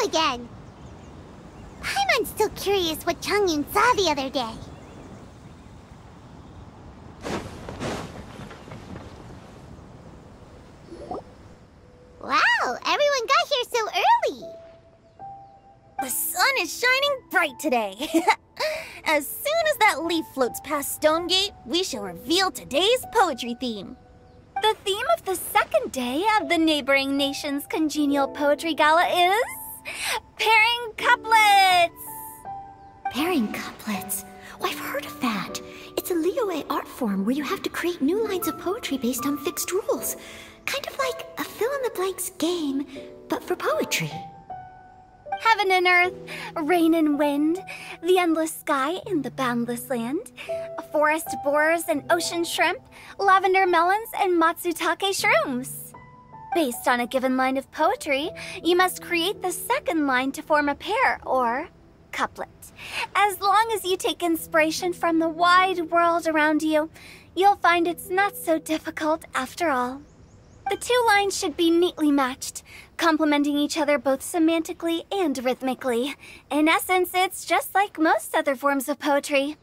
school again. Paimon's still curious what Chongyun saw the other day. Wow, everyone got here so early. The sun is shining bright today. As soon as that leaf floats past Stonegate, we shall reveal today's poetry theme. The theme of the second day of the neighboring nation's congenial poetry gala is pairing couplets. Pairing couplets? Oh, I've heard of that. It's a Liyue art form where you have to create new lines of poetry based on fixed rules. Kind of like a fill-in-the-blanks game, but for poetry. Heaven and earth, rain and wind, the endless sky and the boundless land, forest boars and ocean shrimp, lavender melons and matsutake shrooms. Based on a given line of poetry, you must create the second line to form a pair, or couplet. As long as you take inspiration from the wide world around you, you'll find it's not so difficult after all. The two lines should be neatly matched, complementing each other both semantically and rhythmically. In essence, it's just like most other forms of poetry.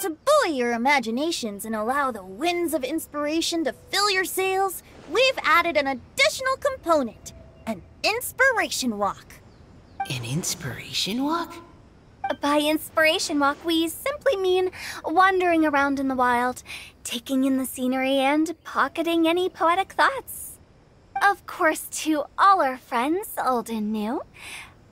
To buoy your imaginations and allow the winds of inspiration to fill your sails, we've added an additional component, an inspiration walk. An inspiration walk? By inspiration walk, we simply mean wandering around in the wild, taking in the scenery and pocketing any poetic thoughts. Of course, to all our friends, old and new,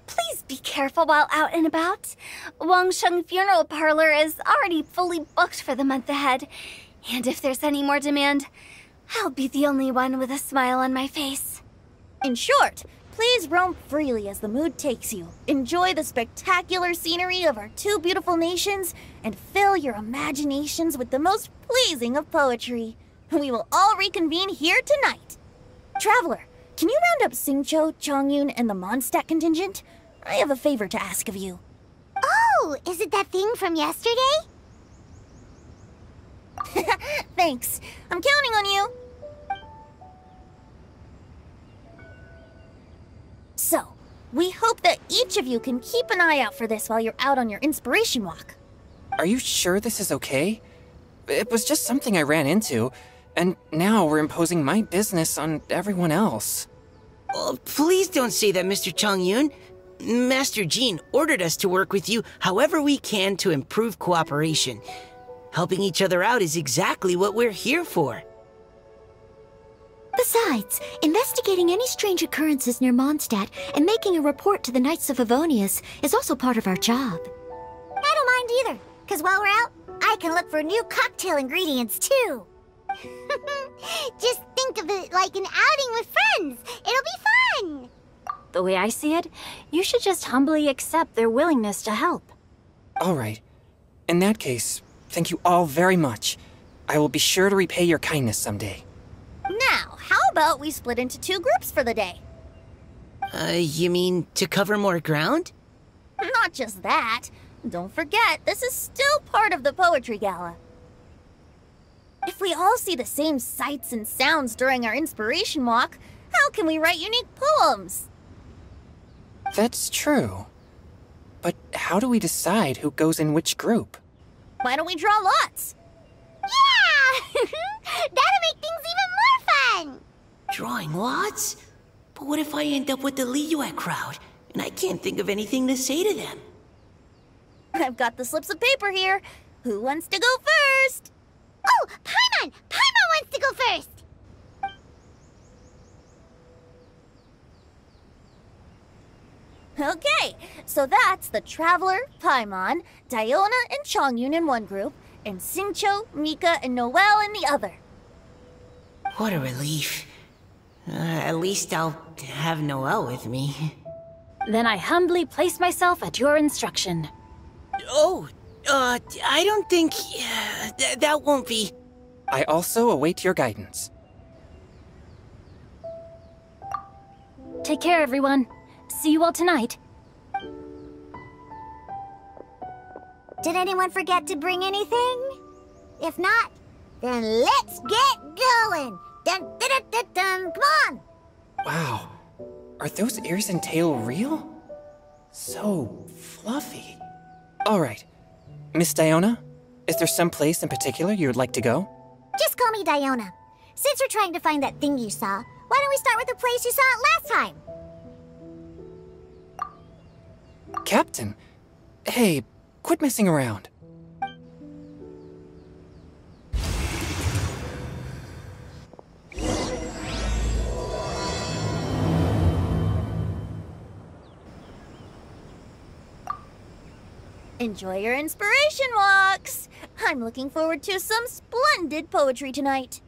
please be careful while out and about. Wangsheng Funeral Parlor is already fully booked for the month ahead, and if there's any more demand, I'll be the only one with a smile on my face. In short, please roam freely as the mood takes you. Enjoy the spectacular scenery of our two beautiful nations, and fill your imaginations with the most pleasing of poetry. We will all reconvene here tonight. Traveler, can you round up Xingqiu, Chongyun, and the Mondstadt contingent? I have a favor to ask of you. Oh, is it that thing from yesterday? Thanks. I'm counting on you. So, we hope that each of you can keep an eye out for this while you're out on your inspiration walk. Are you sure this is okay? It was just something I ran into, and now we're imposing my business on everyone else. Oh, please don't say that, Mr. Chongyun. Master Jean ordered us to work with you however we can to improve cooperation. Helping each other out is exactly what we're here for. Besides, investigating any strange occurrences near Mondstadt and making a report to the Knights of Favonius is also part of our job. I don't mind either, because while we're out, I can look for new cocktail ingredients too. Just think of it like an outing with friends. It'll be fun. The way I see it, you should just humbly accept their willingness to help. All right. In that case, thank you all very much. I will be sure to repay your kindness someday. Now, how about we split into two groups for the day? You mean to cover more ground? Not just that. Don't forget, this is still part of the Poetry Gala. If we all see the same sights and sounds during our inspiration walk, how can we write unique poems? That's true. But how do we decide who goes in which group? Why don't we draw lots? Yeah! That'll make things even more fun! Drawing lots? But what if I end up with the Liyue crowd, and I can't think of anything to say to them? I've got the slips of paper here. Who wants to go first? Oh, Paimon! Paimon wants to go first! Okay, so that's the Traveler, Paimon, Diona, and Chongyun in one group, and Xingqiu, Mika, and Noelle in the other. What a relief. At least I'll have Noelle with me. Then I humbly place myself at your instruction. Oh, I don't think... that won't be... I also await your guidance. Take care, everyone. See you all tonight. Did anyone forget to bring anything? If not, then let's get going! Dun dun dun dun dun! Come on! Wow. Are those ears and tail real? So fluffy. All right. Miss Diona, is there some place in particular you would like to go? Just call me Diona. Since we're trying to find that thing you saw, why don't we start with the place you saw it last time? Captain, hey, quit messing around. Enjoy your inspiration walks! I'm looking forward to some splendid poetry tonight.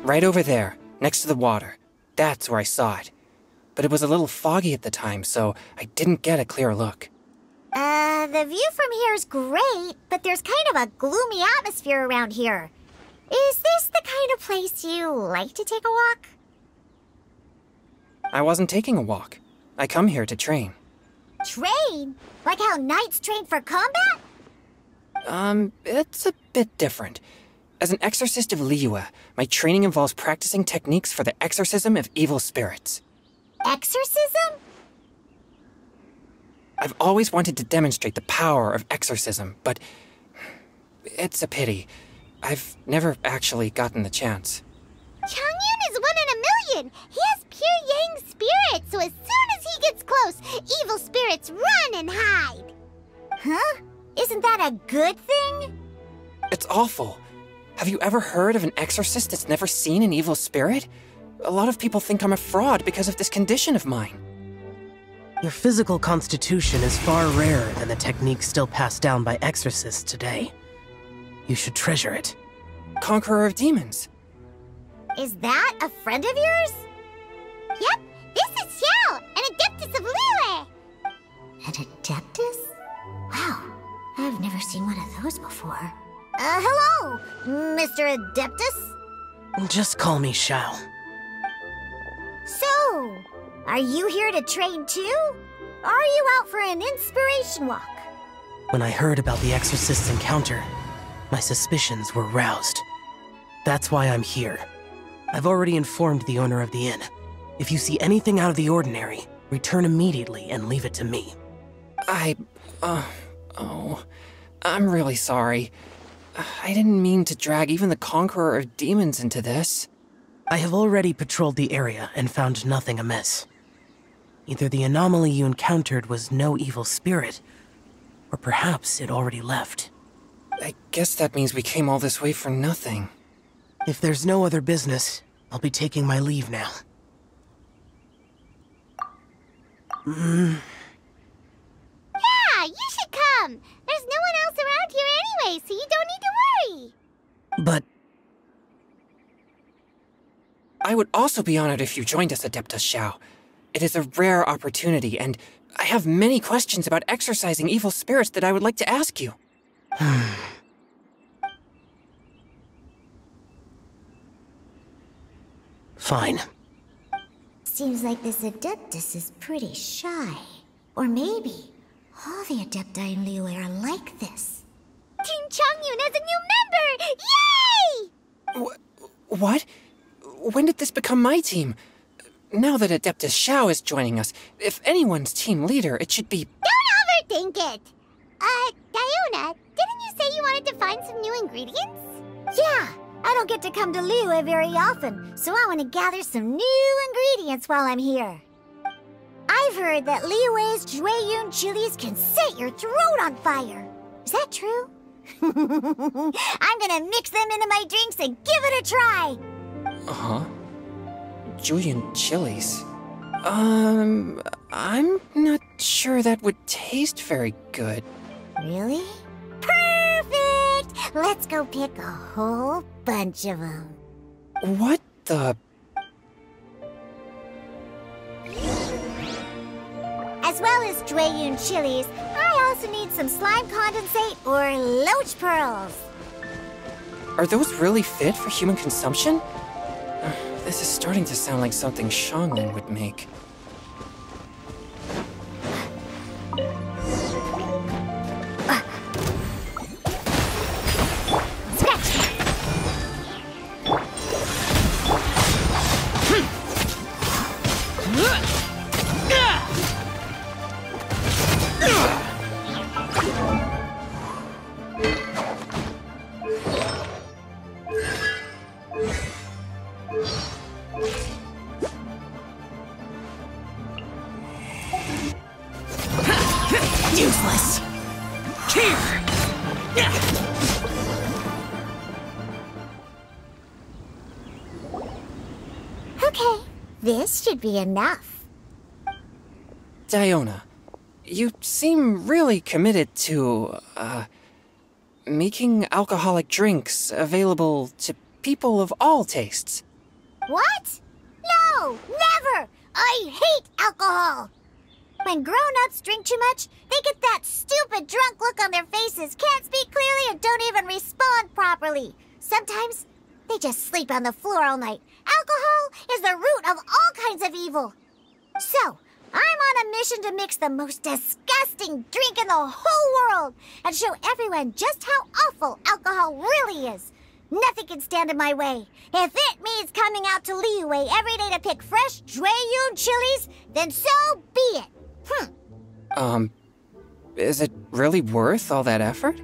Right over there, next to the water. That's where I saw it. But it was a little foggy at the time, so I didn't get a clear look. The view from here is great, but there's kind of a gloomy atmosphere around here. Is this the kind of place you like to take a walk? I wasn't taking a walk. I come here to train. Train? Like how knights train for combat? It's a bit different. As an exorcist of Liyue, my training involves practicing techniques for the exorcism of evil spirits. Exorcism? I've always wanted to demonstrate the power of exorcism, but it's a pity. I've never actually gotten the chance. Chongyun is 1 in a million! He has pure yang spirit, so as soon as he gets close, evil spirits run and hide! Huh? Isn't that a good thing? It's awful. Have you ever heard of an exorcist that's never seen an evil spirit? A lot of people think I'm a fraud because of this condition of mine. Your physical constitution is far rarer than the techniques still passed down by exorcists today. You should treasure it. Conqueror of demons. Is that a friend of yours? Yep, this is Xiao, an Adeptus of Liyue! An Adeptus? Wow, I've never seen one of those before. Hello, Mr. Adeptus? Just call me Xiao. So, are you here to train too? Or are you out for an inspiration walk? When I heard about the exorcist's encounter, my suspicions were roused. That's why I'm here. I've already informed the owner of the inn. If you see anything out of the ordinary, return immediately and leave it to me. I'm really sorry. I didn't mean to drag even the Conqueror of Demons into this. I have already patrolled the area and found nothing amiss. Either the anomaly you encountered was no evil spirit, or perhaps it already left. I guess that means we came all this way for nothing. If there's no other business, I'll be taking my leave now. Yeah, you should come! There's no one else around here anyway, so you don't need to worry! But I would also be honored if you joined us, Adeptus Xiao. It is a rare opportunity, and I have many questions about exorcising evil spirits that I would like to ask you. Fine. Seems like this Adeptus is pretty shy. Or maybe all the Adepti in Liyue are like this. Team Chongyun has a new member! Yay! What? When did this become my team? Now that Adeptus Xiao is joining us, if anyone's team leader, it should be... Don't overthink it! Diona, didn't you say wanted to find some new ingredients? Yeah, I don't get to come to Liyue very often, so I want to gather some new ingredients while I'm here. I've heard that Liyue's Jueyun chilies can set your throat on fire. Is that true? I'm gonna mix them into my drinks and give it a try. Uh-huh. Julian chilies. I'm not sure that would taste very good. Really? Perfect! Let's go pick a whole bunch of them. What the... As well as Jueyun chilies, I also need some slime condensate or loach pearls. Are those really fit for human consumption? This is starting to sound like something Xianglin would make. Useless! Okay, this should be enough. Diona, you seem really committed to, making alcoholic drinks available to people of all tastes. What? No, never! I hate alcohol! When grown-ups drink too much, they get that stupid drunk look on their faces, can't speak clearly, and don't even respond properly. Sometimes, they just sleep on the floor all night. Alcohol is the root of all kinds of evil. So, I'm on a mission to mix the most disgusting drink in the whole world and show everyone just how awful alcohol really is. Nothing can stand in my way. If it means coming out to Liyue every day to pick fresh Jueyun chilies, then so be it. Is it really worth all that effort?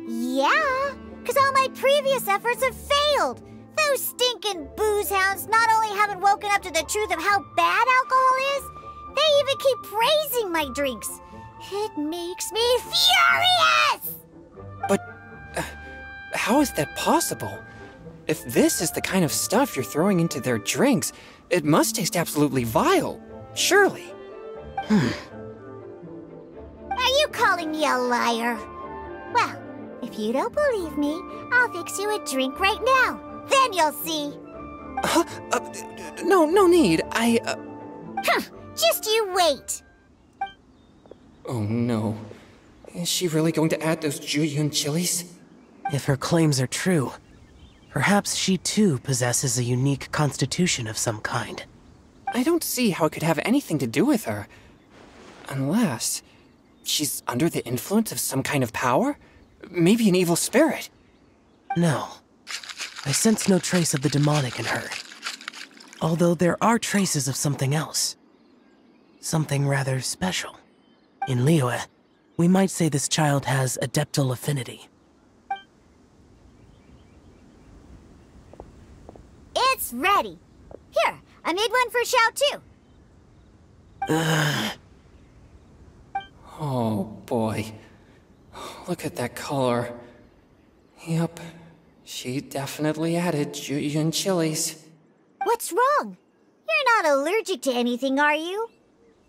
Yeah, because all my previous efforts have failed. Those stinking booze hounds not only haven't woken up to the truth of how bad alcohol is, they even keep praising my drinks. It makes me furious! But how is that possible? If this is the kind of stuff you're throwing into their drinks, it must taste absolutely vile, surely. Are you calling me a liar? Well, if you don't believe me, I'll fix you a drink right now. Then you'll see. No need. Just you wait. Oh no. Is she really going to add those Jueyun chilies? If her claims are true, perhaps she too possesses a unique constitution of some kind. I don't see how it could have anything to do with her. Unless she's under the influence of some kind of power? Maybe an evil spirit. No. I sense no trace of the demonic in her. Although there are traces of something else. Something rather special. In Liyue, we might say this child has adeptal affinity. It's ready. Here, I made one for Xiao too. Oh boy. Look at that color. Yep, she definitely added Jueyun chilies. What's wrong? You're not allergic to anything, are you?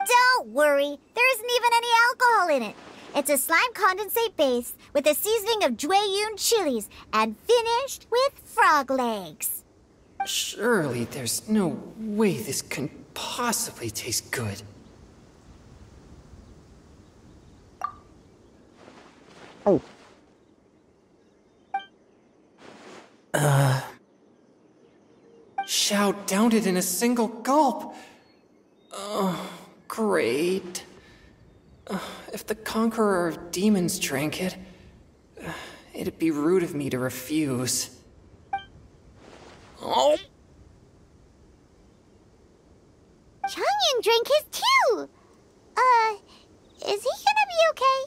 Don't worry, there isn't even any alcohol in it. It's a slime condensate base with a seasoning of Jueyun chilies and finished with frog legs. Surely there's no way this can possibly taste good. Xiao downed it in a single gulp. Oh, great. If the Conqueror of Demons drank it, it'd be rude of me to refuse. Oh. Changyan drank his too! Is he gonna be okay?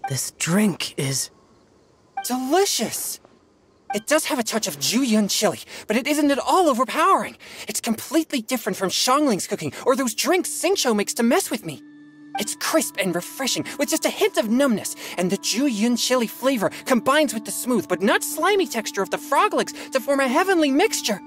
This drink is delicious. It does have a touch of Jueyun chili, but it isn't at all overpowering. It's completely different from Xiangling's cooking or those drinks Xingqiu makes to mess with me. It's crisp and refreshing with just a hint of numbness, and the Jueyun chili flavor combines with the smooth but not slimy texture of the frog legs to form a heavenly mixture.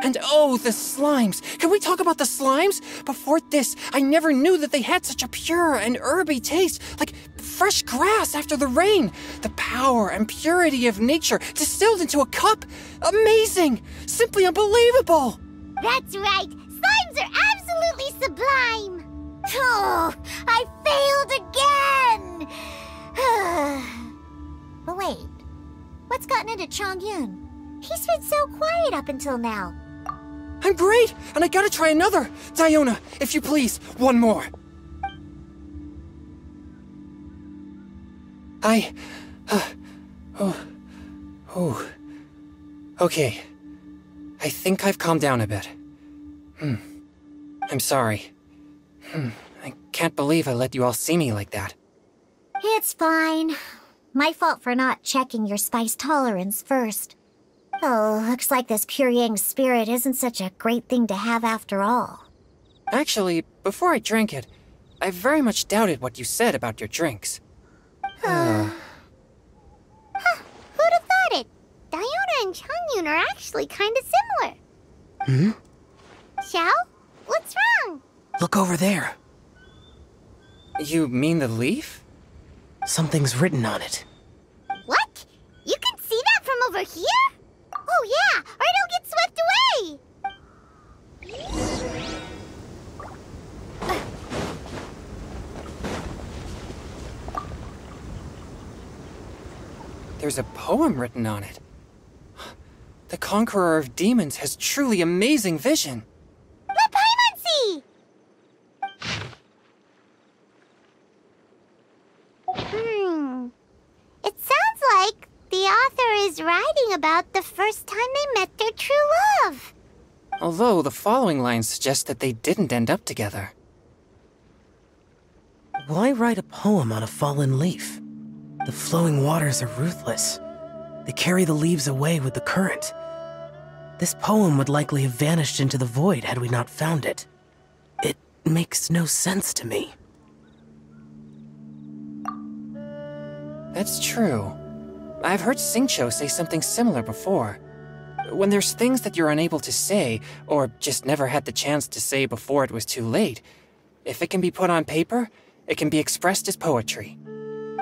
And oh, the slimes. Can we talk about the slimes? Before this, I never knew that they had such a pure and herby taste, like fresh grass after the rain. The power and purity of nature distilled into a cup. Amazing! Simply unbelievable! That's right. Slimes are absolutely sublime. Oh, I failed again. But wait, what's gotten into Chongyun? He's been so quiet up until now. I'm great, and I gotta try another. Diona, if you please, one more. Okay. I think I've calmed down a bit. I'm sorry. I can't believe I let you all see me like that. It's fine. My fault for not checking your spice tolerance first. Oh, looks like this pure yang spirit isn't such a great thing to have after all. Actually, before I drank it, I very much doubted what you said about your drinks. Who'd have thought it? Diona and Chongyun are actually kind of similar. Xiao? What's wrong? Look over there. You mean the leaf? Something's written on it. What? You can see that from over here? Oh yeah, or it'll get swept away! There's a poem written on it. The Conqueror of Demons has truly amazing vision. Let Paimon see! It sounds like the author is writing about the first time they met their true love. Although the following lines suggest that they didn't end up together. Why write a poem on a fallen leaf? The flowing waters are ruthless. They carry the leaves away with the current. This poem would likely have vanished into the void had we not found it. It makes no sense to me. That's true. I've heard Xingqiu say something similar before. When there's things that you're unable to say, or just never had the chance to say before it was too late, if it can be put on paper, it can be expressed as poetry.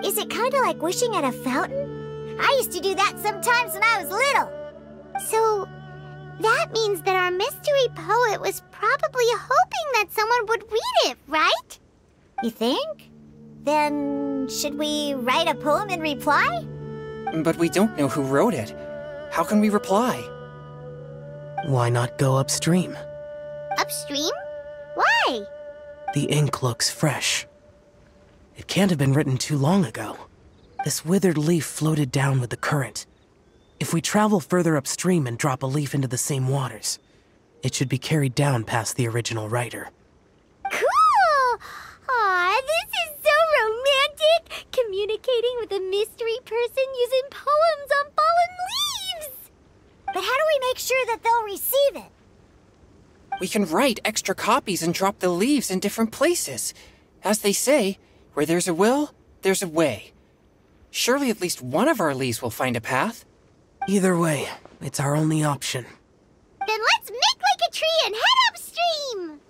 Is it kind of like wishing at a fountain? I used to do that sometimes when I was little. So, that means that our mystery poet was probably hoping that someone would read it, right? You think? Then, should we write a poem in reply? But we don't know who wrote it. How can we reply? Why not go upstream? Upstream? Why? The ink looks fresh. It can't have been written too long ago. This withered leaf floated down with the current. If we travel further upstream and drop a leaf into the same waters, it should be carried down past the original writer. Cool! Aw, this is so romantic! Communicating with a mystery person using poems on fallen leaves! But how do we make sure that they'll receive it? We can write extra copies and drop the leaves in different places. As they say, where there's a will, there's a way. Surely at least one of our leaves will find a path. Either way, it's our only option. Then let's make like a tree and head upstream!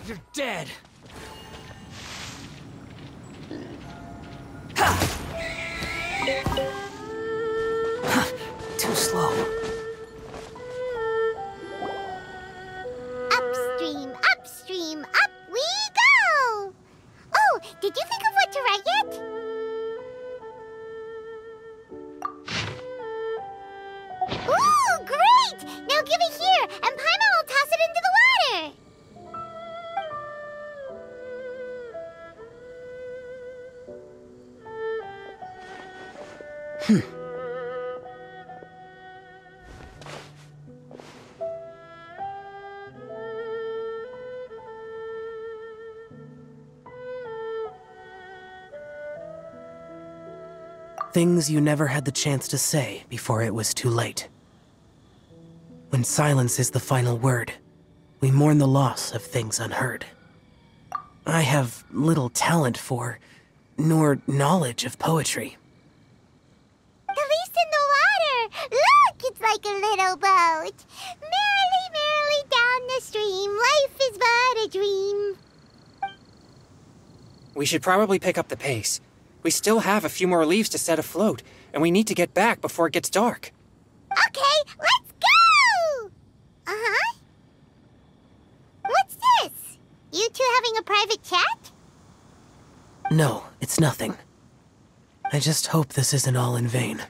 You're dead! Too slow. Upstream, upstream, up we go! Oh, did you think of what to write yet? Ooh, great! Now give it here, and Paimon will toss it into the water! Things you never had the chance to say before it was too late. When silence is the final word, we mourn the loss of things unheard. I have little talent for, nor knowledge of poetry. The leaf's in the water! Look, it's like a little boat. Merrily, merrily down the stream, life is but a dream. We should probably pick up the pace. We still have a few more leaves to set afloat, and we need to get back before it gets dark. Okay, let's go! Uh-huh. What's this? You two having a private chat? No, it's nothing. I just hope this isn't all in vain.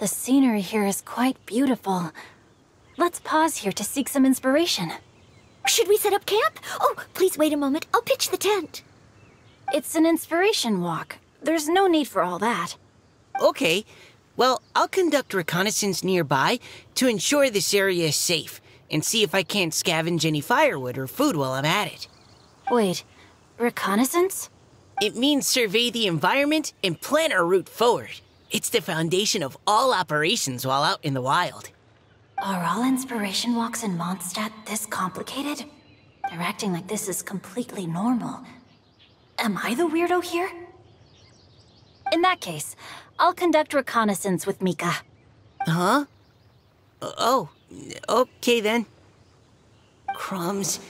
The scenery here is quite beautiful. Let's pause here to seek some inspiration. Should we set up camp? Oh, please wait a moment. I'll pitch the tent. It's an inspiration walk. There's no need for all that. Okay, well, I'll conduct reconnaissance nearby to ensure this area is safe, and see if I can't scavenge any firewood or food while I'm at it. Wait, reconnaissance? It means survey the environment and plan our route forward. It's the foundation of all operations while out in the wild. Are all inspiration walks in Mondstadt this complicated? They're acting like this is completely normal. Am I the weirdo here? In that case, I'll conduct reconnaissance with Mika. Huh? Oh, okay then. Crumbs.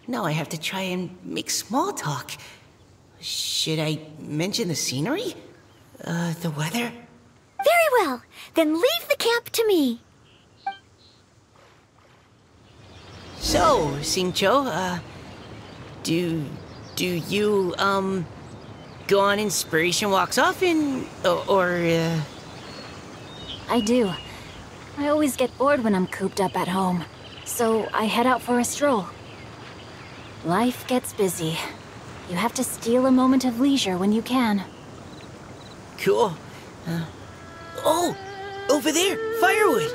Now I have to try and make small talk. Should I mention the scenery? The weather? Very well. Then leave the camp to me. So, Xingqiu, do you, go on inspiration walks often, or I do. I always get bored when I'm cooped up at home, so I head out for a stroll. Life gets busy. You have to steal a moment of leisure when you can. Cool. Oh! Over there! Firewood!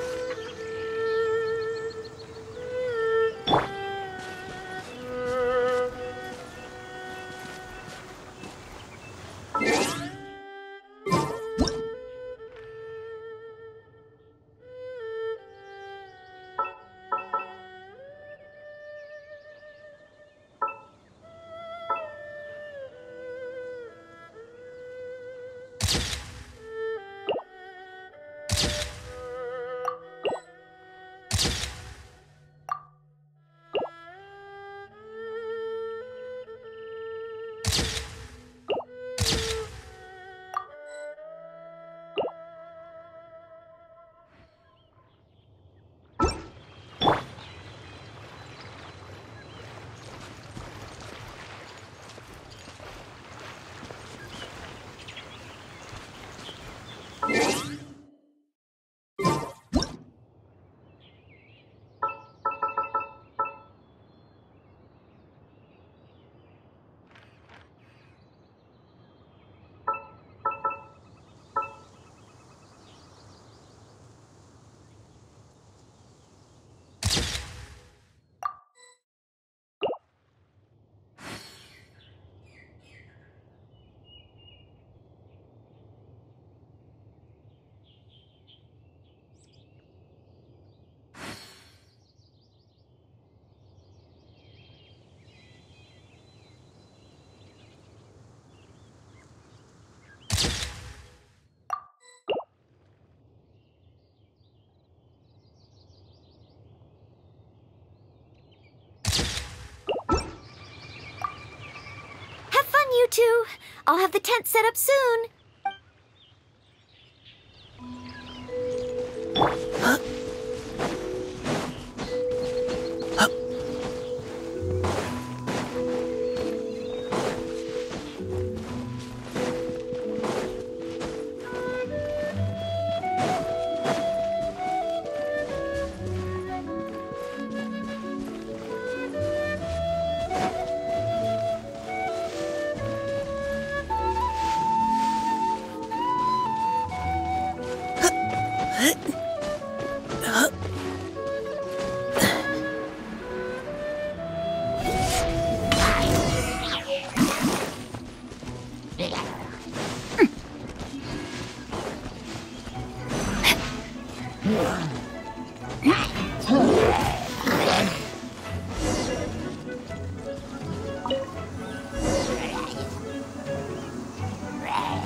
You two. I'll have the tent set up soon.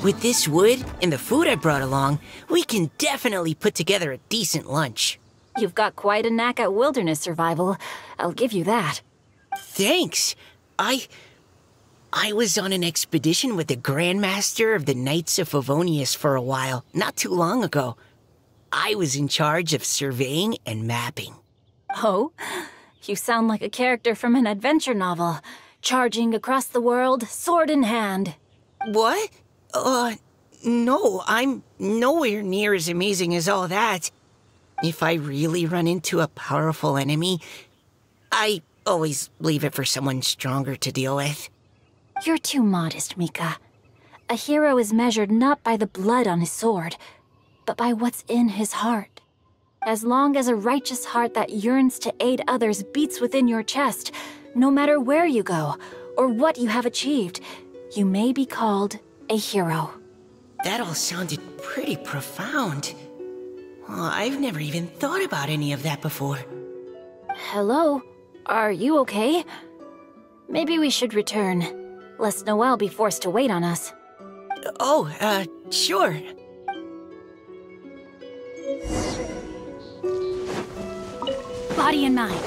With this wood and the food I brought along, we can definitely put together a decent lunch. You've got quite a knack at wilderness survival. I'll give you that. Thanks. I was on an expedition with the Grandmaster of the Knights of Favonius for a while, not too long ago. I was in charge of surveying and mapping. Oh? You sound like a character from an adventure novel, charging across the world, sword in hand. What? No, I'm nowhere near as amazing as all that. If I really run into a powerful enemy, I always leave it for someone stronger to deal with. You're too modest, Mika. A hero is measured not by the blood on his sword, but by what's in his heart. As long as a righteous heart that yearns to aid others beats within your chest, no matter where you go or what you have achieved, you may be called a hero. That all sounded pretty profound. Well, I've never even thought about any of that before. Hello? Are you okay? Maybe we should return, lest Noelle be forced to wait on us. Oh, sure. Body and mind.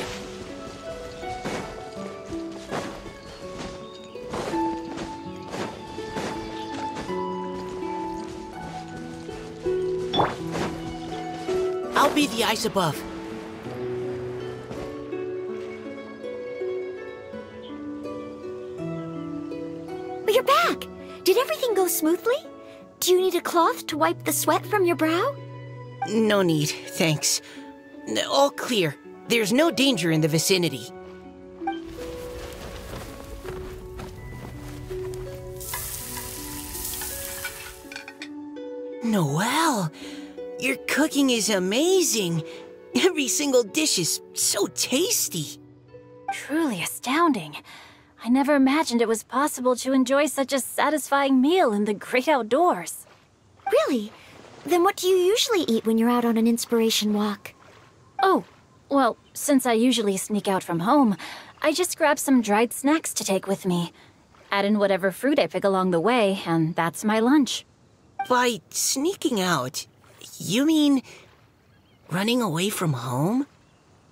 I'll be the eyes above. But you're back! Did everything go smoothly? Do you need a cloth to wipe the sweat from your brow? No need, thanks. All clear. There's no danger in the vicinity. Noelle, your cooking is amazing. Every single dish is so tasty. Truly astounding. I never imagined it was possible to enjoy such a satisfying meal in the great outdoors. Really? Then what do you usually eat when you're out on an inspiration walk? Oh, well, since I usually sneak out from home, I just grab some dried snacks to take with me. Add in whatever fruit I pick along the way, and that's my lunch. By sneaking out, you mean running away from home?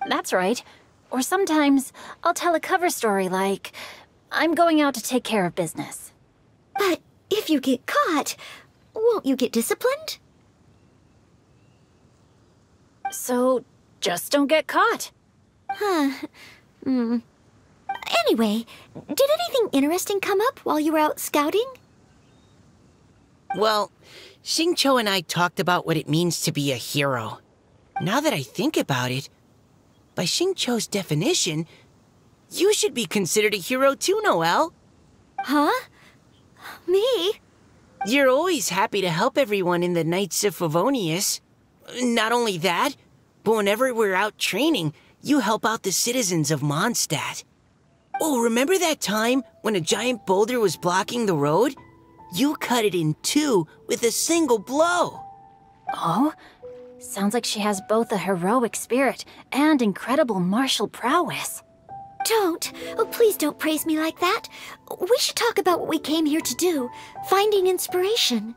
That's right. Or sometimes I'll tell a cover story like, I'm going out to take care of business. But if you get caught, won't you get disciplined? So, just don't get caught. Anyway, did anything interesting come up while you were out scouting? Well, Xingqiu and I talked about what it means to be a hero. Now that I think about it, by Xingqiu's definition, you should be considered a hero too, Noelle. Huh? Me? You're always happy to help everyone in the Knights of Favonius. Not only that, but whenever we're out training, you help out the citizens of Mondstadt. Oh, remember that time when a giant boulder was blocking the road? You cut it in two with a single blow. Oh? Sounds like she has both a heroic spirit and incredible martial prowess. Don't. Oh, please don't praise me like that. We should talk about what we came here to do, finding inspiration.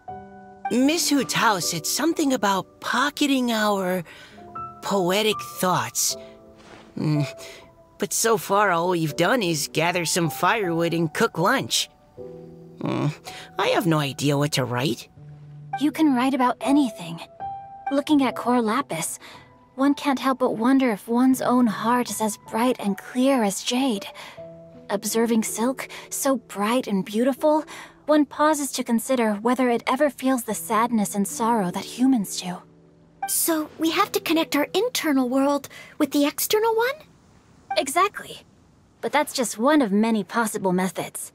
Miss Hu Tao said something about pocketing our poetic thoughts. But so far, all we've done is gather some firewood and cook lunch. I have no idea what to write. You can write about anything. Looking at Cor Lapis, one can't help but wonder if one's own heart is as bright and clear as jade. Observing silk, so bright and beautiful, one pauses to consider whether it ever feels the sadness and sorrow that humans do. So we have to connect our internal world with the external one? Exactly. But that's just one of many possible methods.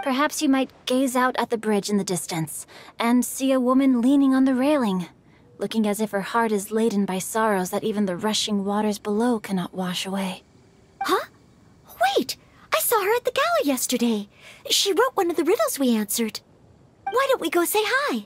Perhaps you might gaze out at the bridge in the distance and see a woman leaning on the railing, looking as if her heart is laden by sorrows that even the rushing waters below cannot wash away. Huh? Wait! I saw her at the gala yesterday. She wrote one of the riddles we answered. Why don't we go say hi?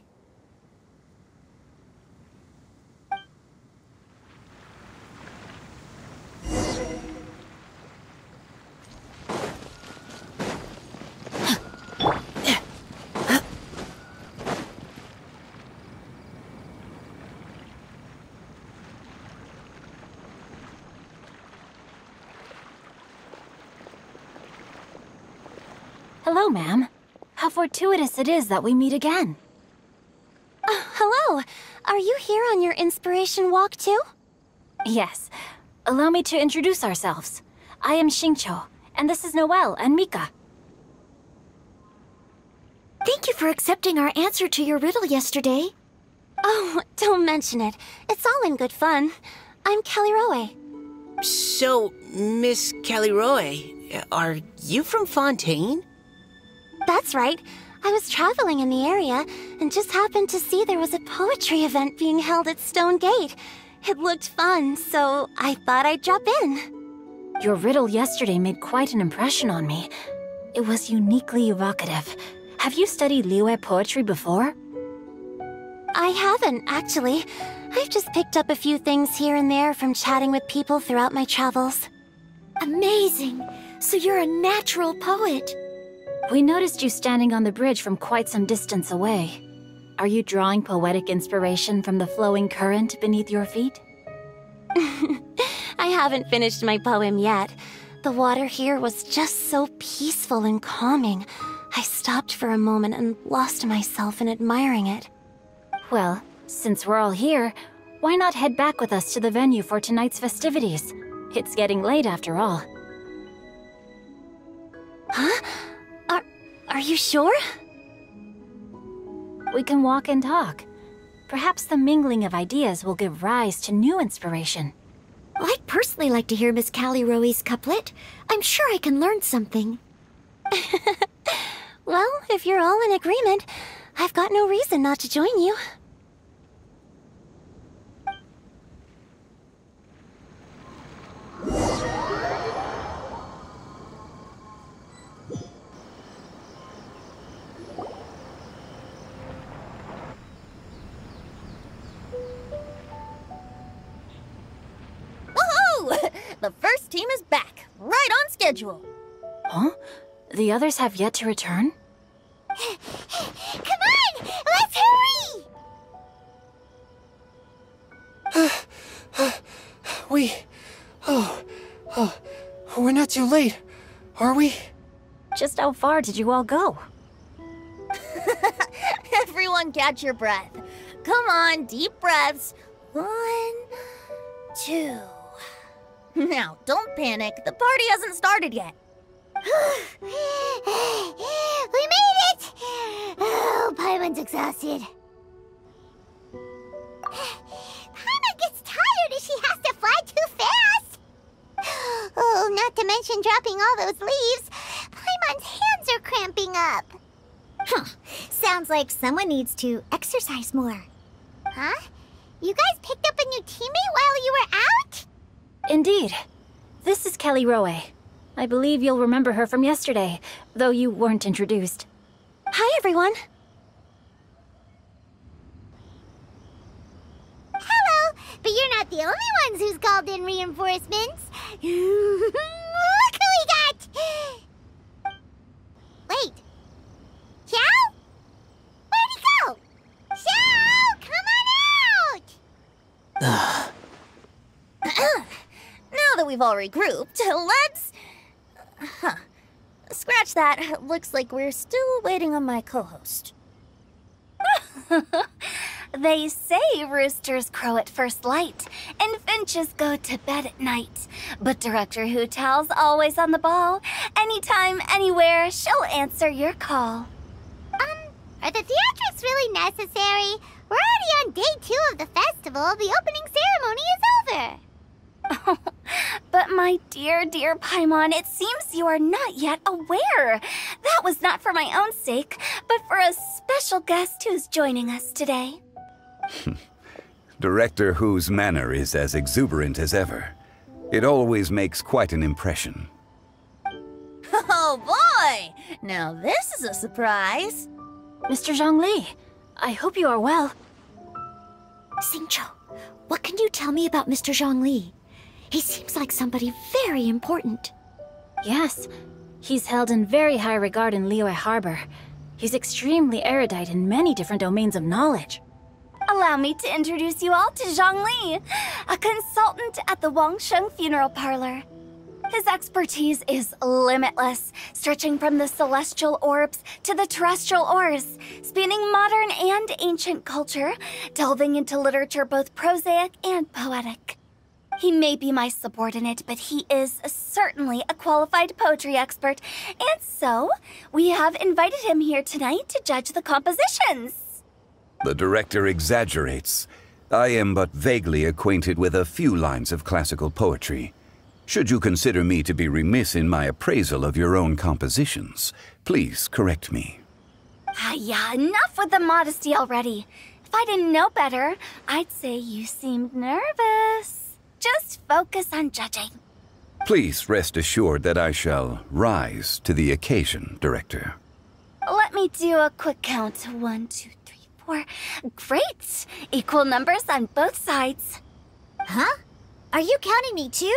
Hello, ma'am. How fortuitous it is that we meet again. Hello. Are you here on your inspiration walk too? Yes. Allow me to introduce ourselves. I am Xingqiu, and this is Noelle and Mika. Thank you for accepting our answer to your riddle yesterday. Oh, don't mention it. It's all in good fun. I'm Caliroe. So, Miss Caliroe, are you from Fontaine? That's right. I was traveling in the area and just happened to see there was a poetry event being held at Stone Gate. It looked fun, so I thought I'd drop in. Your riddle yesterday made quite an impression on me. It was uniquely evocative. Have you studied Liyue poetry before? I haven't, actually. I've just picked up a few things here and there from chatting with people throughout my travels. Amazing! So you're a natural poet. We noticed you standing on the bridge from quite some distance away. Are you drawing poetic inspiration from the flowing current beneath your feet? I haven't finished my poem yet. The water here was just so peaceful and calming. I stopped for a moment and lost myself in admiring it. Well, since we're all here, why not head back with us to the venue for tonight's festivities? It's getting late after all. Huh? Are you sure? We can walk and talk. Perhaps the mingling of ideas will give rise to new inspiration. Well, I'd personally like to hear Miss Caliroe's couplet. I'm sure I can learn something. Well, if you're all in agreement, I've got no reason not to join you. Woohoo! The first team is back, right on schedule. Huh? The others have yet to return? Come on! Let's hurry! We're not too late, are we? Just how far did you all go? Everyone catch your breath. Come on, deep breaths. 1, 2. Now, don't panic. The party hasn't started yet. We made it! Oh, Paimon's exhausted. Paimon gets tired if she has to fly too fast. Oh, not to mention dropping all those leaves. Paimon's hands are cramping up. Huh. Sounds like someone needs to exercise more. Huh? You guys picked up a new teammate while you were out? Indeed. This is Caliroe. I believe you'll remember her from yesterday, though you weren't introduced. Hi, everyone. Hello, but you're not the only ones who's called in reinforcements. Look who we got! Wait. Xiao? Where'd he go? Xiao, come on out! Now that we've all regrouped, let's... Scratch that. Looks like we're still waiting on my co-host. They say roosters crow at first light, and finches go to bed at night. But Director Hu Tao's always on the ball. Anytime, anywhere, she'll answer your call. Are the theatrics really necessary? We're already on day 2 of the festival. The opening ceremony is over. But my dear, dear Paimon, it seems you are not yet aware. That was not for my own sake, but for a special guest who's joining us today. Director Hu's manner is as exuberant as ever. It always makes quite an impression. Oh boy! Now this is a surprise. Mr. Zhongli, I hope you are well. Xingqiu, what can you tell me about Mr. Zhongli? He seems like somebody very important. Yes, he's held in very high regard in Liyue Harbor. He's extremely erudite in many different domains of knowledge. Allow me to introduce you all to Zhongli, a consultant at the Wangsheng Funeral Parlor. His expertise is limitless, stretching from the celestial orbs to the terrestrial ores, spanning modern and ancient culture, delving into literature both prosaic and poetic. He may be my subordinate, but he is certainly a qualified poetry expert, and so we have invited him here tonight to judge the compositions. The director exaggerates. I am but vaguely acquainted with a few lines of classical poetry. Should you consider me to be remiss in my appraisal of your own compositions, please correct me. Yeah, enough with the modesty already. If I didn't know better, I'd say you seemed nervous. Just focus on judging. Please rest assured that I shall rise to the occasion, Director. Let me do a quick count. 1, 2, 3, 4. Great! Equal numbers on both sides. Huh? Are you counting me too?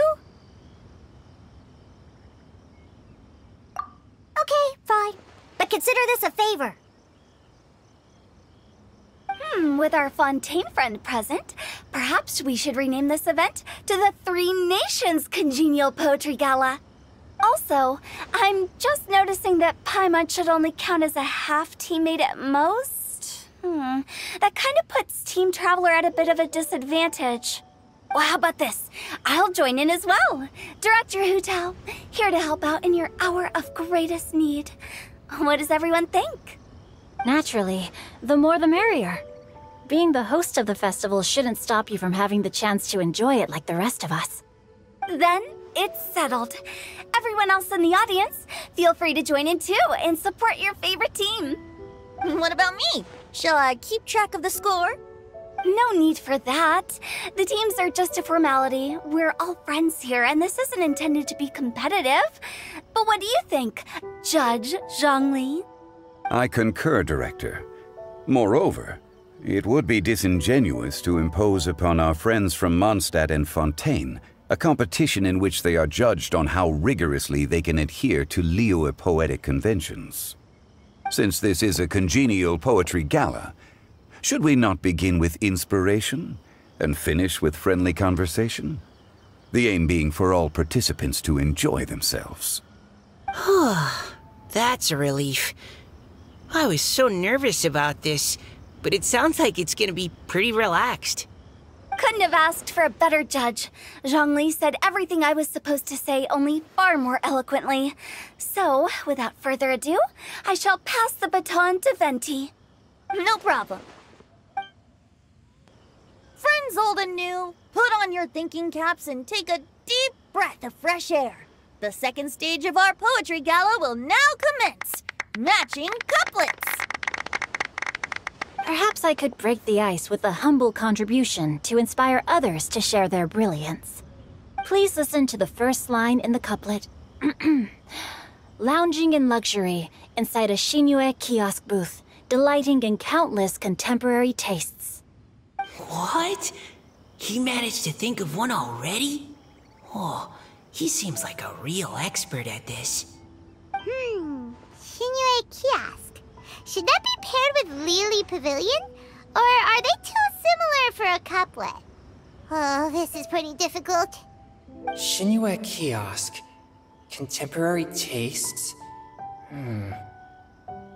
Okay, fine. But consider this a favor. With our Fontaine friend present, perhaps we should rename this event to the Three Nations Congenial Poetry Gala. Also, I'm just noticing that Paimon should only count as a half teammate at most. That kind of puts Team Traveler at a bit of a disadvantage. Well, how about this? I'll join in as well. Director Hu Tao, here to help out in your hour of greatest need. What does everyone think? Naturally, the more the merrier. Being the host of the festival shouldn't stop you from having the chance to enjoy it like the rest of us. Then it's settled. Everyone else in the audience, feel free to join in too and support your favorite team. What about me? Shall I keep track of the score? No need for that. The teams are just a formality. We're all friends here, and this isn't intended to be competitive. But what do you think, Judge Zhongli? I concur, Director. Moreover, it would be disingenuous to impose upon our friends from Mondstadt and Fontaine a competition in which they are judged on how rigorously they can adhere to Liyue poetic conventions. Since this is a congenial poetry gala, should we not begin with inspiration and finish with friendly conversation? The aim being for all participants to enjoy themselves. That's a relief. I was so nervous about this, but it sounds like it's gonna be pretty relaxed. Couldn't have asked for a better judge. Zhongli said everything I was supposed to say, only far more eloquently. So, without further ado, I shall pass the baton to Venti. No problem. Friends old and new, put on your thinking caps and take a deep breath of fresh air. The second stage of our poetry gala will now commence. Matching couplets. Perhaps I could break the ice with a humble contribution to inspire others to share their brilliance. Please listen to the first line in the couplet. Lounging in luxury inside a Shinue kiosk booth, delighting in countless contemporary tastes. What? He managed to think of one already? Oh, he seems like a real expert at this. Shinue Kiosk. Should that be paired with Lily Pavilion? Or are they too similar for a couplet? Oh, this is pretty difficult. Shinue Kiosk. Contemporary tastes?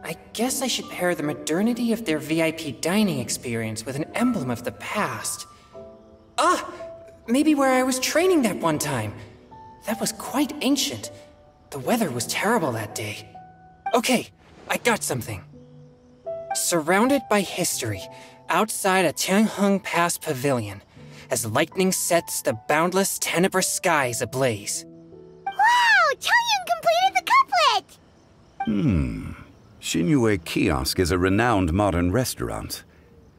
I guess I should pair the modernity of their VIP dining experience with an emblem of the past. Maybe where I was training that one time. That was quite ancient. The weather was terrible that day. Okay, I got something. Surrounded by history, outside a Tianheng Pass pavilion, as lightning sets the boundless tenebrous skies ablaze. Wow! Chaoyun completed the couplet! Shinue Kiosk is a renowned modern restaurant,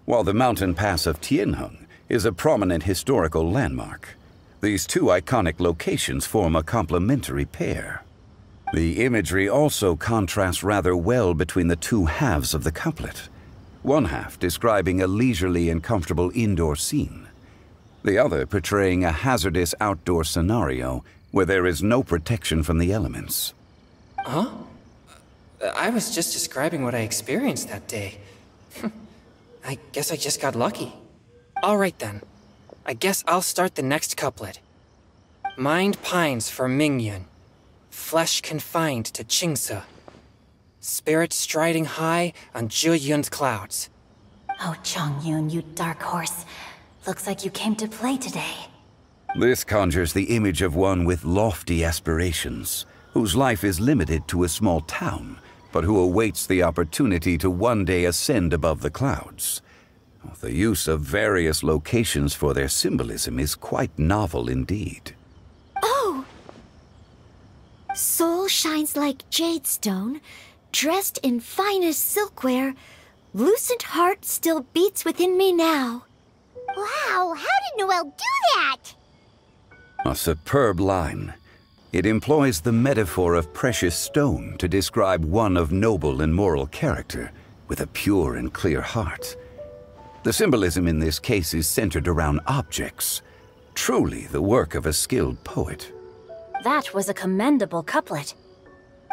while the mountain pass of Tianheng is a prominent historical landmark. These two iconic locations form a complementary pair. The imagery also contrasts rather well between the two halves of the couplet. One half describing a leisurely and comfortable indoor scene, the other portraying a hazardous outdoor scenario where there is no protection from the elements. Huh? I was just describing what I experienced that day. I guess I just got lucky. All right then. I guess I'll start the next couplet. Mind pines for Mingyun, flesh confined to Qingse. Spirit striding high on Zheyun's clouds. Oh, Chongyun, you dark horse. Looks like you came to play today. This conjures the image of one with lofty aspirations, whose life is limited to a small town, but who awaits the opportunity to one day ascend above the clouds. The use of various locations for their symbolism is quite novel indeed. Oh! Soul shines like jadestone, dressed in finest silkware. Lucent heart still beats within me now. Wow, how did Noelle do that? A superb line. It employs the metaphor of precious stone to describe one of noble and moral character, with a pure and clear heart. The symbolism in this case is centered around objects, truly the work of a skilled poet. That was a commendable couplet.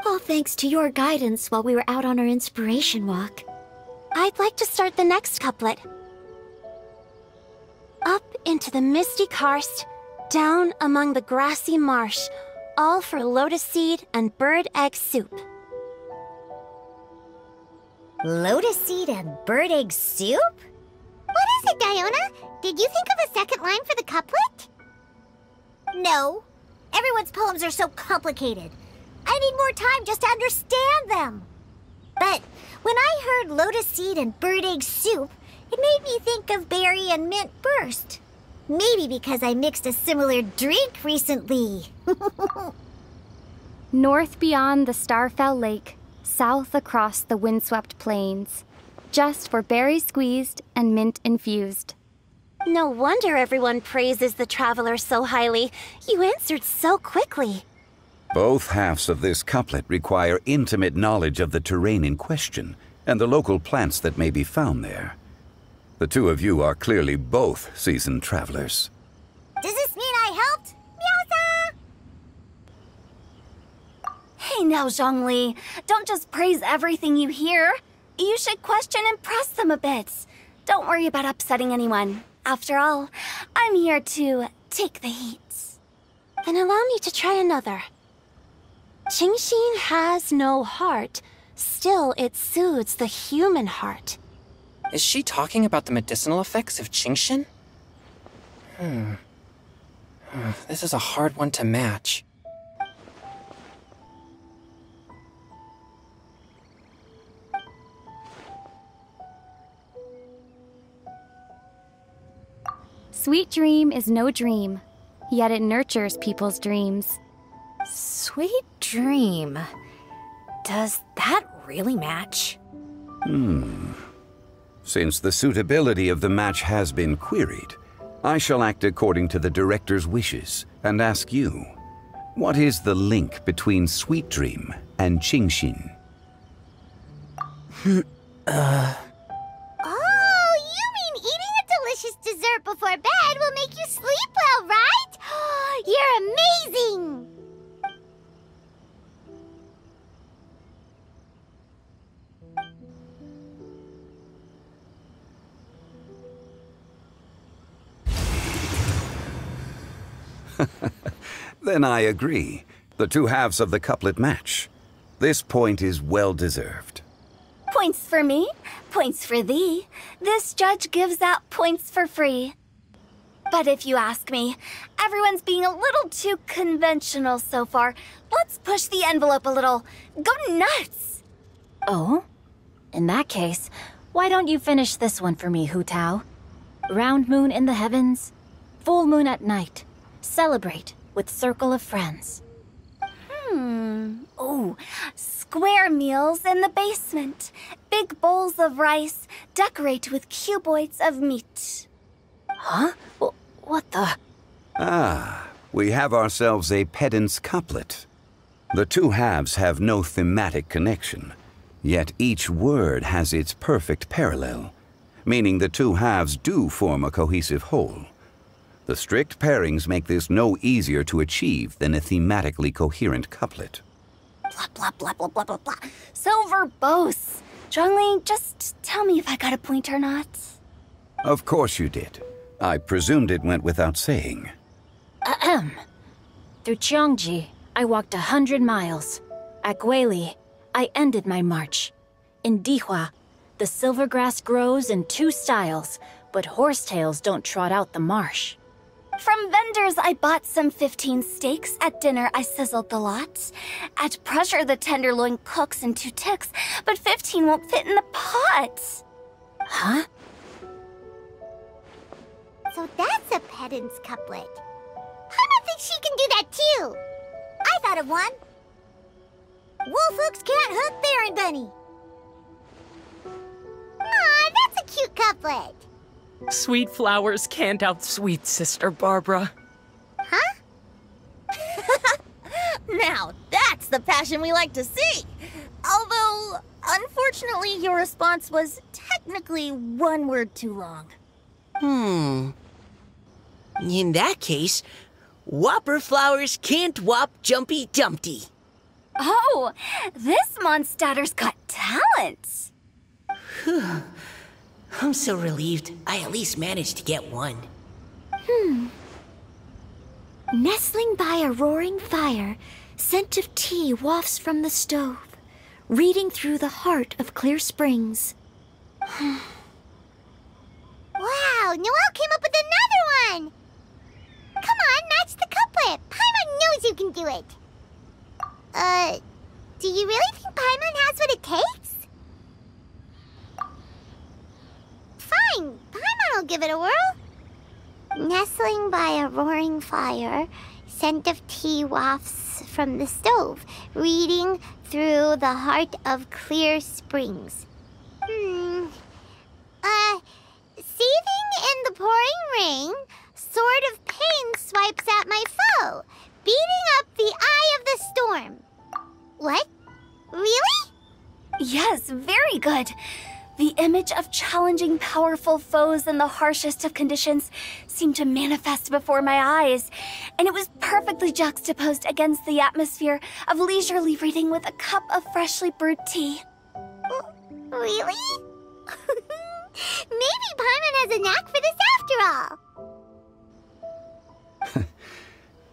All thanks to your guidance while we were out on our inspiration walk. I'd like to start the next couplet. Up into the misty karst, down among the grassy marsh, all for lotus seed and bird egg soup. Lotus seed and bird egg soup? What is it, Diona? Did you think of a second line for the couplet? No. Everyone's poems are so complicated. I need more time just to understand them. But when I heard lotus seed and bird egg soup, it made me think of berry and mint burst. Maybe because I mixed a similar drink recently. North beyond the Starfell Lake, south across the windswept plains. Just for berry squeezed and mint infused. No wonder everyone praises the traveler so highly. You answered so quickly. Both halves of this couplet require intimate knowledge of the terrain in question and the local plants that may be found there. The two of you are clearly both seasoned travelers. Does this mean I helped? Meowsa! Hey now, Zhongli, don't just praise everything you hear. You should question and press them a bit. Don't worry about upsetting anyone. After all, I'm here to take the heat. Then allow me to try another. Qingxin has no heart. Still, it soothes the human heart. Is she talking about the medicinal effects of Qingxin? This is a hard one to match. Sweet dream is no dream, yet it nurtures people's dreams. Sweet dream. Does that really match? Since the suitability of the match has been queried, I shall act according to the director's wishes and ask you, what is the link between Sweet Dream and Qingxin? Oh, you mean eating a delicious dessert before bed will make you sleep well, right? You're amazing! Then I agree. The two halves of the couplet match. This point is well deserved. Points for me, points for thee. This judge gives out points for free. But if you ask me, everyone's being a little too conventional so far. Let's push the envelope a little. Go nuts! Oh? In that case, why don't you finish this one for me, Hu Tao? Round moon in the heavens, full moon at night. Celebrate with circle of friends. Oh, square meals in the basement. Big bowls of rice, decorate with cuboids of meat. Huh? What the? Ah, we have ourselves a pedant's couplet. The two halves have no thematic connection, yet each word has its perfect parallel, meaning the two halves do form a cohesive whole. The strict pairings make this no easier to achieve than a thematically coherent couplet. Blah, blah, blah, blah, blah, blah, blah. So verbose. Zhongli, just tell me if I got a point or not. Of course you did. I presumed it went without saying. Through Cheongji, I walked 100 miles. At Guili, I ended my march. In Dihua, the silver grass grows in 2 styles, but horsetails don't trot out the marsh. From vendors, I bought some 15 steaks. At dinner, I sizzled the lot. At pressure, the tenderloin cooks in 2 ticks, but 15 won't fit in the pot. Huh? So that's a pedant's couplet. Paimon thinks she can do that too. I thought of one. Wolf hooks can't hook Baron Bunny. Aw, that's a cute couplet. Sweet flowers can't outsweet Sister Barbara. Huh? Now, that's the passion we like to see. Although, unfortunately, your response was technically 1 word too long. In that case, Whopper flowers can't whop Jumpy Dumpty. Oh, this monster's got talent. I'm so relieved I at least managed to get one. Nestling by a roaring fire, scent of tea wafts from the stove, reading through the heart of Clear Springs. Wow, Noelle came up with another one! Come on, match the couplet. Paimon knows you can do it. Do you really think Paimon has what it takes? Fine, Paimon will give it a whirl. Nestling by a roaring fire, scent of tea wafts from the stove, reading through the heart of Clear Springs. Seething in the pouring rain, sword of pain swipes at my foe, beating up the eye of the storm. What? Really? Yes, very good. The image of challenging powerful foes in the harshest of conditions seemed to manifest before my eyes, and it was perfectly juxtaposed against the atmosphere of leisurely reading with a cup of freshly brewed tea. Really? Maybe Paimon has a knack for this after all.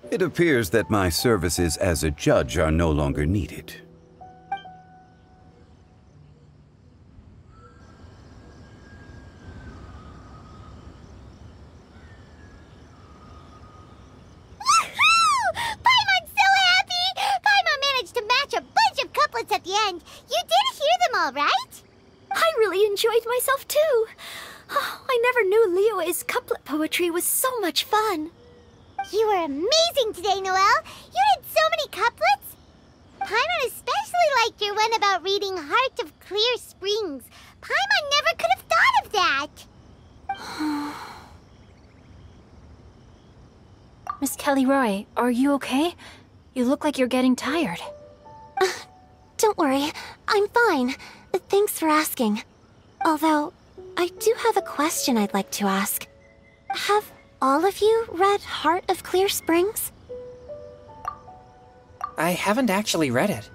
It appears that my services as a judge are no longer needed. Paimon's so happy! Paimon managed to match a bunch of couplets at the end. You did hear them all, right? I really enjoyed myself too. Oh, I never knew Liyue's couplet poetry was so much fun. You were amazing today, Noelle. You did so many couplets. Paimon especially liked your one about reading Heart of Clear Springs. Paimon never could have thought of that. Miss Kelly Roy, are you okay? You look like you're getting tired. Don't worry, I'm fine. Thanks for asking. Although, I do have a question I'd like to ask. Have all of you read Heart of Clear Springs? I haven't actually read it.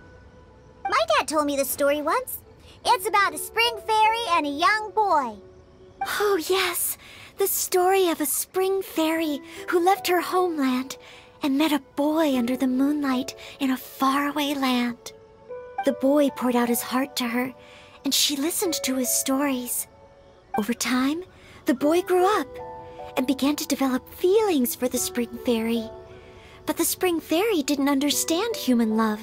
My dad told me the story once. It's about a spring fairy and a young boy. Oh, yes. The story of a spring fairy who left her homeland and met a boy under the moonlight in a faraway land. The boy poured out his heart to her, and she listened to his stories. Over time, the boy grew up and began to develop feelings for the spring fairy. But the spring fairy didn't understand human love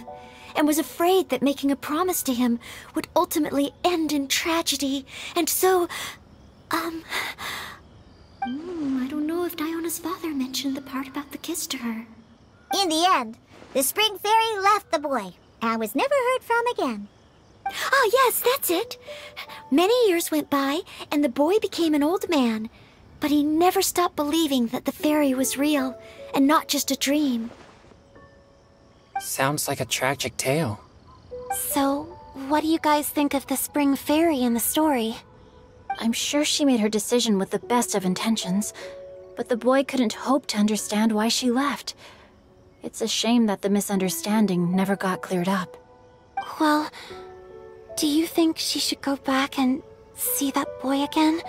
and was afraid that making a promise to him would ultimately end in tragedy. And so, I don't know if Diona's father mentioned the part about the kiss to her. In the end, the spring fairy left the boy and was never heard from again. Oh, yes, that's it. Many years went by, and the boy became an old man. But he never stopped believing that the fairy was real, and not just a dream. Sounds like a tragic tale. So, what do you guys think of the spring fairy in the story? I'm sure she made her decision with the best of intentions, but the boy couldn't hope to understand why she left. It's a shame that the misunderstanding never got cleared up. Well, do you think she should go back and see that boy again,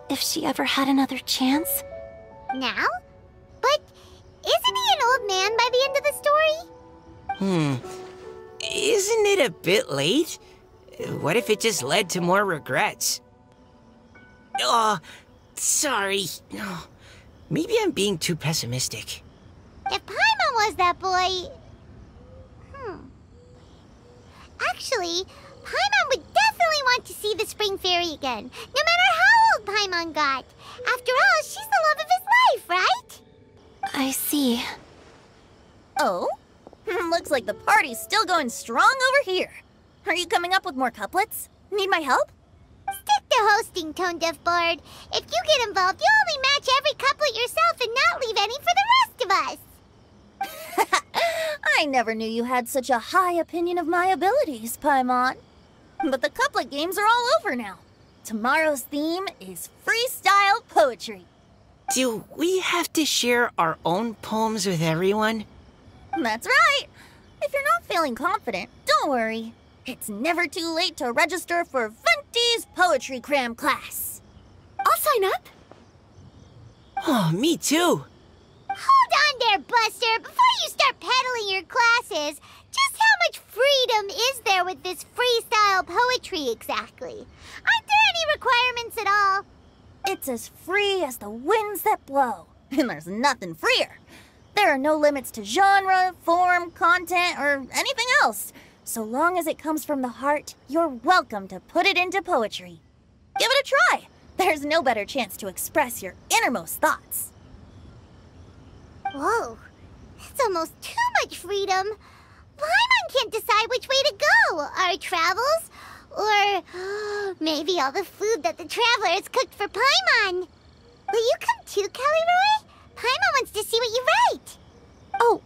if she ever had another chance? Now? But isn't he an old man by the end of the it a bit late? What if it just led to more regrets? Oh, sorry. Maybe I'm being too pessimistic. If Paimon was that boy... Actually, Paimon would definitely want to see the Spring Fairy again, no matter how old Paimon got. After all, she's the love of his life, right? I see. Oh? Looks like the party's still going strong over here. Are you coming up with more couplets? Need my help? Stick to hosting, Tone Deaf Bard. If you get involved, you'll only match every couplet yourself and not leave any for the rest of us. I never knew you had such a high opinion of my abilities, Paimon. But the couplet games are all over now. Tomorrow's theme is freestyle poetry. Do we have to share our own poems with everyone? That's right. If you're not feeling confident, don't worry. It's never too late to register for Venti's Poetry Cram class. I'll sign up. Oh, me too. Hold on there, Buster. Before you start peddling your classes, just how much freedom is there with this freestyle poetry exactly? Aren't there any requirements at all? It's as free as the winds that blow, and there's nothing freer. There are no limits to genre, form, content, or anything else. So long as it comes from the heart, you're welcome to put it into poetry. Give it a try. There's no better chance to express your innermost thoughts. Whoa, that's almost too much freedom. Paimon can't decide which way to go. Our travels, or maybe all the food that the travelers cooked for Paimon. Will you come too, Kelly Roy? Paimon wants to see what you write. Oh,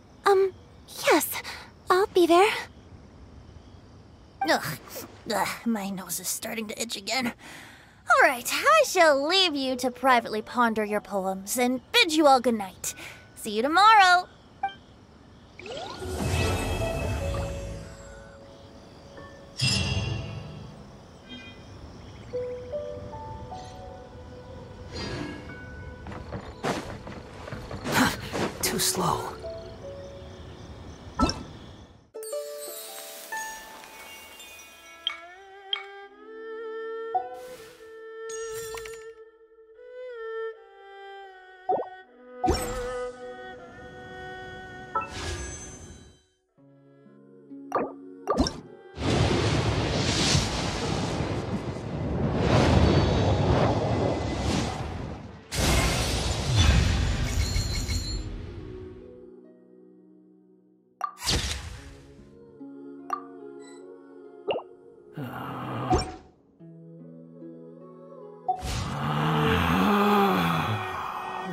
yes. I'll be there. Ugh, my nose is starting to itch again. All right, I shall leave you to privately ponder your poems and bid you all good night. See you tomorrow. Too slow.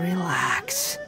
Relax.